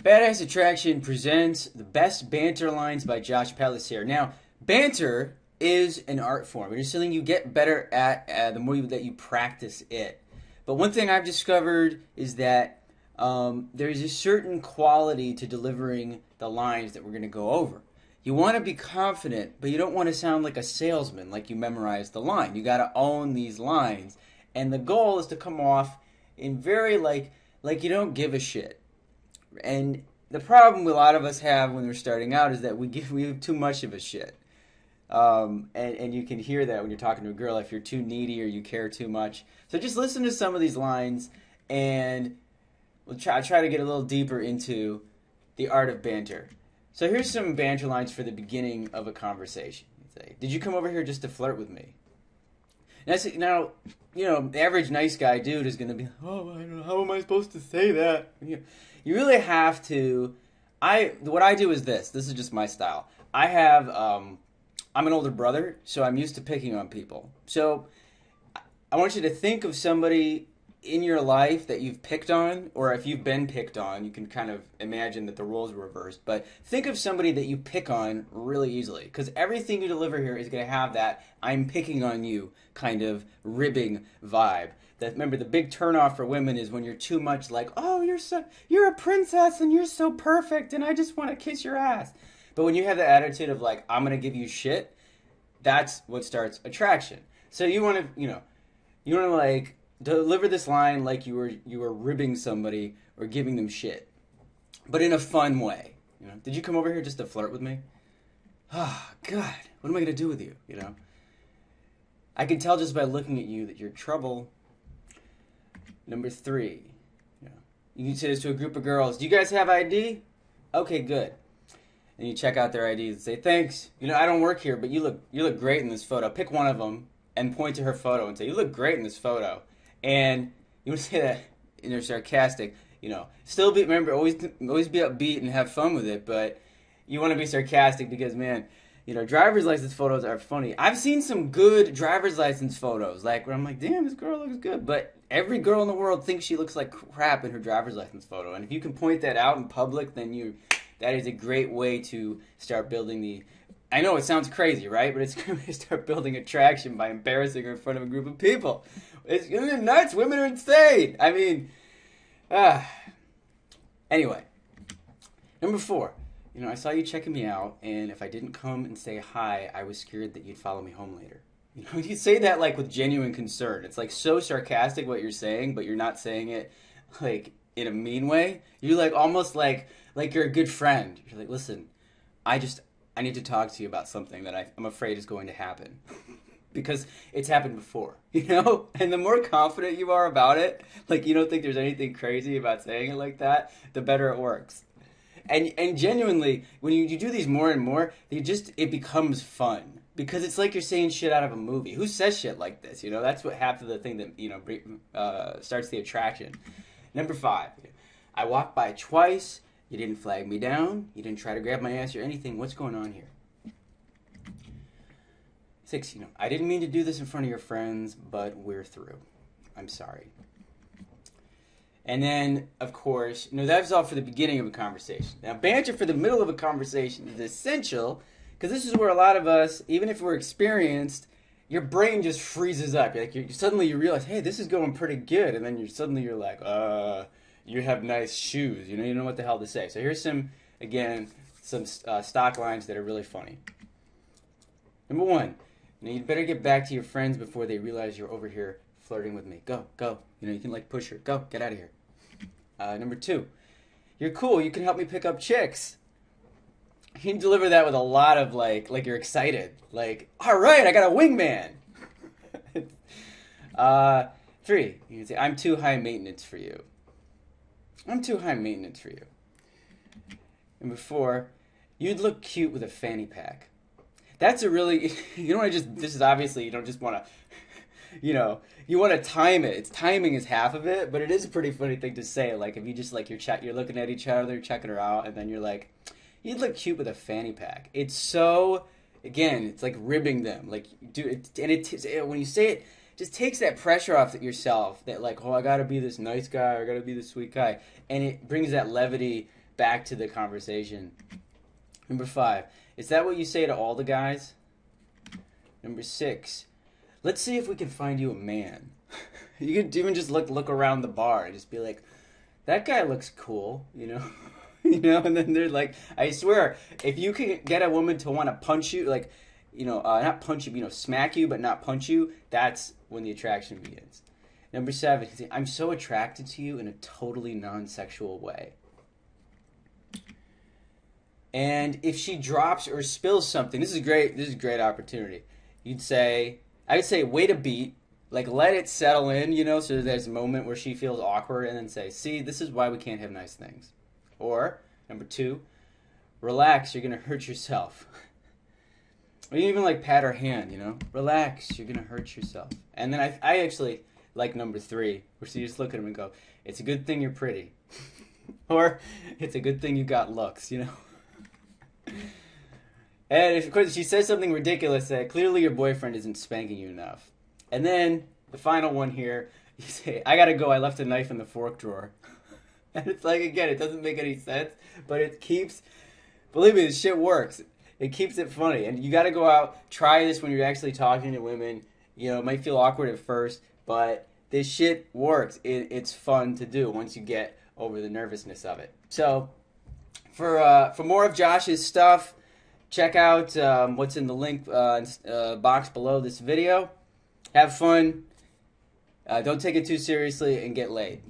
Badass Attraction presents the best banter lines by Josh Pellicer. Now, banter is an art form. It is something you get better at the more that you practice it. But one thing I've discovered is that there's a certain quality to delivering the lines that we're going to go over. You want to be confident, but you don't want to sound like a salesman, like you memorized the line. You got to own these lines. And the goal is to come off in very like you don't give a shit. And the problem a lot of us have when we're starting out is that we have too much of a shit. And you can hear that when you're talking to a girl if you're too needy or you care too much. So just listen to some of these lines and we'll try to get a little deeper into the art of banter. So here's some banter lines for the beginning of a conversation. Say, did you come over here just to flirt with me? Now, you know, the average nice guy dude is going to be, oh, I don't know, how am I supposed to say that? You really have to. What I do is this. This is just my style. I'm an older brother, so I'm used to picking on people. So I want you to think of somebody in your life that you've picked on, or if you've been picked on, you can kind of imagine that the roles are reversed. But think of somebody that you pick on really easily, because everything you deliver here is going to have that I'm picking on you kind of ribbing vibe. Remember, the big turnoff for women is when you're too much like, oh, you're a princess and you're so perfect and I just want to kiss your ass. But when you have the attitude of like, I'm going to give you shit, that's what starts attraction. So you want to like deliver this line like you were ribbing somebody or giving them shit, but in a fun way. You know, did you come over here just to flirt with me? Oh, God, what am I going to do with you? You know, I can tell just by looking at you that you're trouble. Number 3, you can say this to a group of girls. Do you guys have ID? Okay, good. And you check out their IDs and say, thanks. You know, I don't work here, but you look great in this photo. Pick one of them and point to her photo and say, you look great in this photo. And you want to say that and they're sarcastic. You know, still remember, always be upbeat and have fun with it, but you want to be sarcastic because, man, you know, driver's license photos are funny. I've seen some good driver's license photos, like where I'm like, damn, this girl looks good. But every girl in the world thinks she looks like crap in her driver's license photo. And if you can point that out in public, then that is a great way to start building the... I know it sounds crazy, right? But it's going to start building attraction by embarrassing her in front of a group of people. It's nuts. Women are insane. I mean, anyway. Number 4. You know, I saw you checking me out, and if I didn't come and say hi, I was scared that you'd follow me home later. You know, you say that like with genuine concern. It's like so sarcastic what you're saying, but you're not saying it like in a mean way. You're like almost like you're a good friend. You're like, listen, I need to talk to you about something that I'm afraid is going to happen. Because it's happened before, you know? And the more confident you are about it, like you don't think there's anything crazy about saying it like that, the better it works. And genuinely, when you do these more and more, it becomes fun. Because it's like you're saying shit out of a movie. Who says shit like this? You know, that's what half of the thing that, you know, starts the attraction. Number 5, I walked by twice. You didn't flag me down. You didn't try to grab my ass or anything. What's going on here? 6, you know, I didn't mean to do this in front of your friends, but we're through. I'm sorry. And then, of course, you know, that's all for the beginning of a conversation. Now, banter for the middle of a conversation is essential because this is where a lot of us, even if we're experienced, your brain just freezes up. Suddenly you realize, hey, this is going pretty good. And then you're like, you have nice shoes. You know what the hell to say. So here's some stock lines that are really funny. Number 1, you know, you'd better get back to your friends before they realize you're over here flirting with me. Go. You know, you can like push her. Go, get out of here. Number 2, you're cool. You can help me pick up chicks. You can deliver that with a lot of like you're excited. Like, all right, I got a wingman. 3, you can say, I'm too high maintenance for you. I'm too high maintenance for you. Number 4, you'd look cute with a fanny pack. That's a really, this is obviously, you don't just want to, you know, you want to time it. Timing is half of it, but it is a pretty funny thing to say. Like if you just like you're looking at each other, checking her out, and then you're like, you'd look cute with a fanny pack. It's so, again, it's like ribbing them. Like, dude, when you say it, just takes that pressure off yourself. That like, oh, I gotta be this nice guy, or I gotta be this sweet guy, and it brings that levity back to the conversation. Number 5, is that what you say to all the guys? Number 6, let's see if we can find you a man. You could even just look around the bar and just be like, that guy looks cool, you know? You know, and then they're like, I swear, if you can get a woman to want to punch you, like, you know, not punch you, you know, smack you, but not punch you, that's when the attraction begins. Number 7, I'm so attracted to you in a totally non-sexual way. And if she drops or spills something, this is great. This is a great opportunity. I would say, wait a beat, like let it settle in, you know, so there's a moment where she feels awkward, and then say, see, this is why we can't have nice things. Or, number 2, relax, you're going to hurt yourself. Or you even like pat her hand, you know, relax, you're going to hurt yourself. And then I actually like number 3, where she just look at him and go, it's a good thing you're pretty. Or, it's a good thing you got looks, you know. And if, of course, she says something ridiculous, that clearly your boyfriend isn't spanking you enough. And then, the final one here, you say, I gotta go, I left a knife in the fork drawer. And it's like, again, it doesn't make any sense, but it keeps, believe me, this shit works. It keeps it funny. And you gotta go out, try this when you're actually talking to women. You know, it might feel awkward at first, but this shit works. It's fun to do once you get over the nervousness of it. So, for more of Josh's stuff, check out what's in the link box below this video. Have fun. Don't take it too seriously, and get laid.